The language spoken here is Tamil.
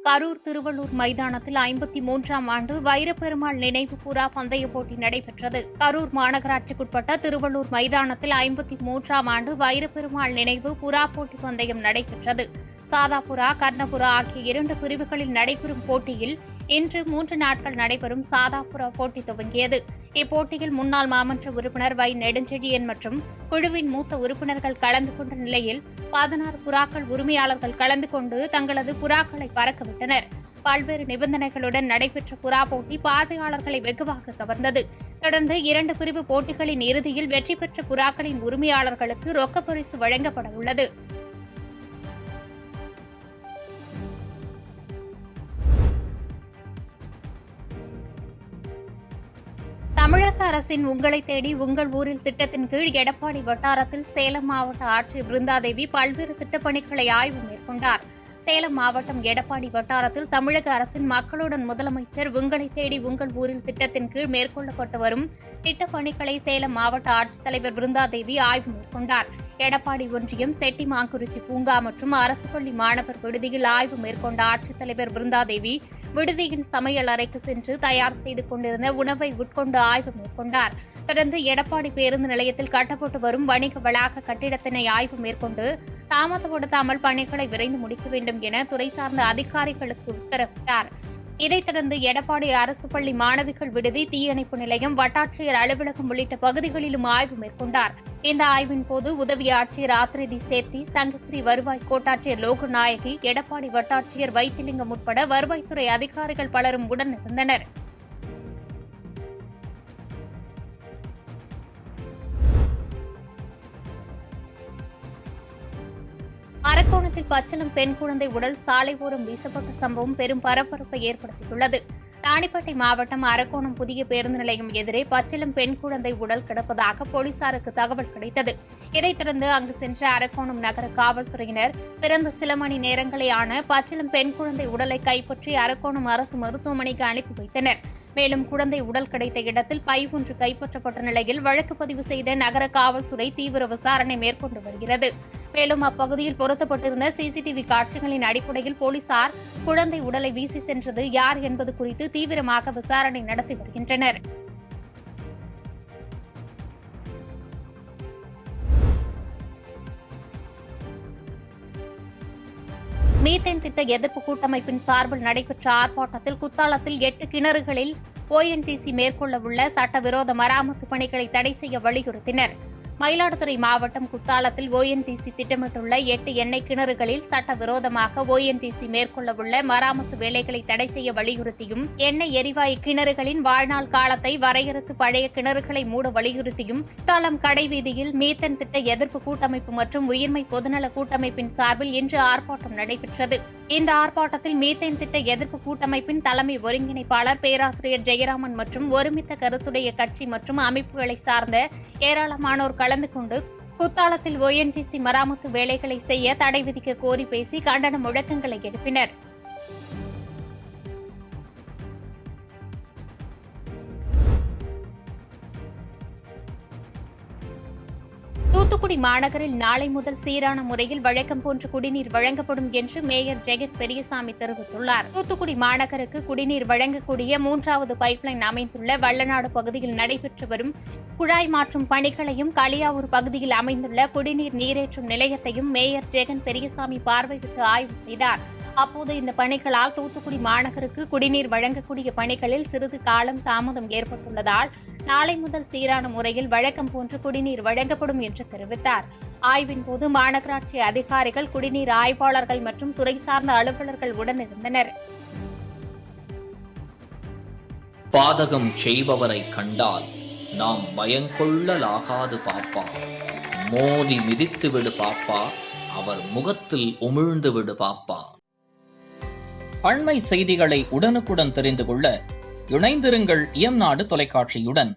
கரூர் திருவள்ளூர் மைதானத்தில் 53ஆம் ஆண்டு வைரப்பெருமாள் நினைவு புறா பந்தய போட்டி நடைபெற்றது. கரூர் மாநகராட்சிக்குட்பட்ட திருவள்ளூர் மைதானத்தில் 53ஆம் ஆண்டு வைரப்பெருமாள் நினைவு புறா போட்டி பந்தயம் நடைபெற்றது. சாதாபுரா, கர்ணபுரா ஆகிய 2 பிரிவுகளில் நடைபெறும் போட்டியில் இன்று 3 நாட்கள் நடைபெறும் சாதாபுரா போட்டி துவங்கியது. இப்போட்டியில் முன்னாள் மாமன்ற உறுப்பினர் வை. நெடுஞ்செழியன் மற்றும் குழுவின் மூத்த உறுப்பினர்கள் கலந்து கொண்ட நிலையில் 16 புறாக்கள் உரிமையாளர்கள் கலந்து கொண்டு தங்களது புறாக்களை பறக்கவிட்டனர். பல்வேறு நிபந்தனைகளுடன் நடைபெற்ற புறா போட்டி பார்வையாளர்களை வெகுவாக கவர்ந்தது. தொடர்ந்து 2 பிரிவு போட்டிகளின் இறுதியில் வெற்றி பெற்ற புறாக்களின் உரிமையாளர்களுக்கு ரொக்கப் பரிசு வழங்கப்பட உள்ளது. தமிழக அரசின் உங்களை தேடி உங்கள் ஊரில் திட்டத்தின் கீழ் எடப்பாடி வட்டாரத்தில் சேலம் மாவட்ட ஆட்சியர் பிருந்தாதேவி பல்வேறு திட்டப்பணிகளை ஆய்வு மேற்கொண்டார். சேலம் மாவட்டம் எடப்பாடி வட்டாரத்தில் தமிழக அரசின் மக்களுடன் முதலமைச்சர் உங்களை தேடி உங்கள் ஊரில் திட்டத்தின் கீழ் மேற்கொள்ளப்பட்டு வரும் திட்டப்பணிகளை சேலம் மாவட்ட ஆட்சித்தலைவர் பிருந்தாதேவி ஆய்வு மேற்கொண்டார். எடப்பாடி ஒன்றியம் செட்டிமாங்குறிச்சி பூங்கா மற்றும் அரசு பள்ளி மாணவர் விடுதியில் ஆய்வு மேற்கொண்ட ஆட்சித்தலைவர் பிருந்தாதேவி விடுதியின் சமையல் அறைக்கு சென்று தயார் செய்து கொண்டிருந்த உணவை உட்கொண்டு ஆய்வு மேற்கொண்டார். தொடர்ந்து எடப்பாடி பேருந்து நிலையத்தில் கட்டப்பட்டு வரும் வணிக வளாக கட்டிடத்தினை ஆய்வு மேற்கொண்டு தாமதப்படுத்தாமல் பணிகளை விரைந்து முடிக்க வேண்டும் என துறை சார்ந்த அதிகாரிகளுக்கு உத்தரவிட்டார். இதைத் தொடர்ந்து எடப்பாடி அரசு பள்ளி மாணவிகள் விடுதி, தீயணைப்பு நிலையம், வட்டாட்சியர் அலுவலகம் உள்ளிட்ட பகுதிகளிலும் ஆய்வு மேற்கொண்டார். இந்த ஆய்வின் போது உதவி ஆட்சியர் ஆத்ரிதி சேத்தி, சங்ககிரி வருவாய் கோட்டாட்சியர் லோகநாயகி, எடப்பாடி வட்டாட்சியர் வைத்திலிங்கம் உட்பட வருவாய்த்துறை அதிகாரிகள் பலரும் உடனிருந்தனர். அரக்கோணத்தில் பச்சிளம் பெண் குழந்தை உடல் சாலை ஓரம் வீசப்பட்ட சம்பவம் பெரும் பரபரப்பை ஏற்படுத்தியுள்ளது. ராணிப்பேட்டை மாவட்டம் அரக்கோணம் புதிய பேருந்து நிலையம் எதிரே பச்சிளம் பெண் குழந்தை உடல் கிடப்பதாக போலீசாருக்கு தகவல் கிடைத்தது. இதைத் தொடர்ந்து அங்கு சென்ற அரக்கோணம் நகர காவல்துறையினர் பிறந்த சில மணி நேரங்களே ஆன பச்சிளம் பெண் குழந்தை உடலை கைப்பற்றி அரக்கோணம் அரசு மருத்துவமனைக்கு அனுப்பி வைத்தனர். மேலும் குழந்தை உடல் கிடைத்த இடத்தில் பை ஒன்று கைப்பற்றப்பட்ட நிலையில் வழக்கு பதிவு செய்த நகர காவல்துறை தீவிர விசாரணை மேற்கொண்டு வருகிறது. மேலும் அப்பகுதியில் பொருத்தப்பட்டிருந்த சிசிடிவி காட்சிகளின் அடிப்படையில் போலீசார் குழந்தை உடலை வீசி சென்றது யார் என்பது குறித்து தீவிரமாக விசாரணை நடத்தி வருகின்றனர். மீத்தேன் திட்ட எதிர்ப்பு கூட்டமைப்பின் சார்பில் நடைபெற்ற ஆர்ப்பாட்டத்தில் குத்தாலத்தில் 8 கிணறுகளில் ONGC மேற்கொள்ளவுள்ள சட்டவிரோத மராமத்து பணிகளை தடை செய்ய வலியுறுத்தினர். மயிலாடுதுறை மாவட்டம் குத்தாலத்தில் ONGC திட்டமிட்டுள்ள 8 எண்ணெய் கிணறுகளில் சட்டவிரோதமாக ONGC மேற்கொள்ளவுள்ள மராமத்து வேலைகளை தடை செய்ய வலியுறுத்தியும், எண்ணெய் எரிவாயு கிணறுகளின் வாழ்நாள் காலத்தை வரையறுத்து பழைய கிணறுகளை மூட வலியுறுத்தியும் குத்தாலம் கடைவீதியில் மீத்தேன் திட்ட எதிர்ப்பு கூட்டமைப்பு மற்றும் உயிர்மை பொதுநல கூட்டமைப்பின் சார்பில் இன்று ஆர்ப்பாட்டம் நடைபெற்றது. இந்த ஆர்ப்பாட்டத்தில் மீத்தேன் திட்ட எதிர்ப்பு கூட்டமைப்பின் தலைமை ஒருங்கிணைப்பாளர் பேராசிரியர் ஜெயராமன் மற்றும் ஒருமித்த கருத்துடைய கட்சி மற்றும் அமைப்புகளை சார்ந்த ஏராளமானோர் கலந்து கொண்டு குத்தாலத்தில் ONGC மராமத்து வேலைகளை செய்ய தடை விதிக்க கோரி பேசி கண்டன முழக்கங்களை எழுப்பினர். தூத்துக்குடி மாநகரில் நாளை முதல் சீரான முறையில் வழக்கம் போன்று குடிநீர் வழங்கப்படும் என்று மேயர் ஜெகத் பெரியசாமி தெரிவித்துள்ளார். தூத்துக்குடி மாநகருக்கு குடிநீர் வழங்கக்கூடிய 3வது பைப்லைன் அமைந்துள்ள வல்லநாடு பகுதியில் நடைபெற்று வரும் குழாய் மாற்றும் பணிகளையும், களியாவூர் பகுதியில் அமைந்துள்ள குடிநீர் நீரேற்றும் நிலையத்தையும் மேயர் ஜெகன் பெரியசாமி பார்வையிட்டு ஆய்வு செய்தார். அப்போது இந்த பணிகளால் தூத்துக்குடி மாநகருக்கு குடிநீர் வழங்கக்கூடிய பணிகளில் சிறிது காலம் தாமதம் ஏற்பட்டுள்ளதால் நாளை முதல் சீரான முறையில் வழக்கம் போன்று குடிநீர் வழங்கப்படும் என்று தெரிவித்தார். ஆய்வின் போது மாநகராட்சி அதிகாரிகள், குடிநீர் ஆய்வாளர்கள் மற்றும் துறை சார்ந்த அலுவலர்கள் உடனிருந்தனர். பாதகம் செய்பவரை கண்டால் நாம் பயங்கொள்ளலாகாது பாப்பா, மோதி மிதித்து விடு பாப்பா, அவர் முகத்தில் உமிழ்ந்து விடு பாப்பா. அண்மை செய்திகளை உடனுக்குடன் தெரிந்து கொள்ள இணைந்திருங்கள் இயம்நாடு தொலைக்காட்சியுடன்.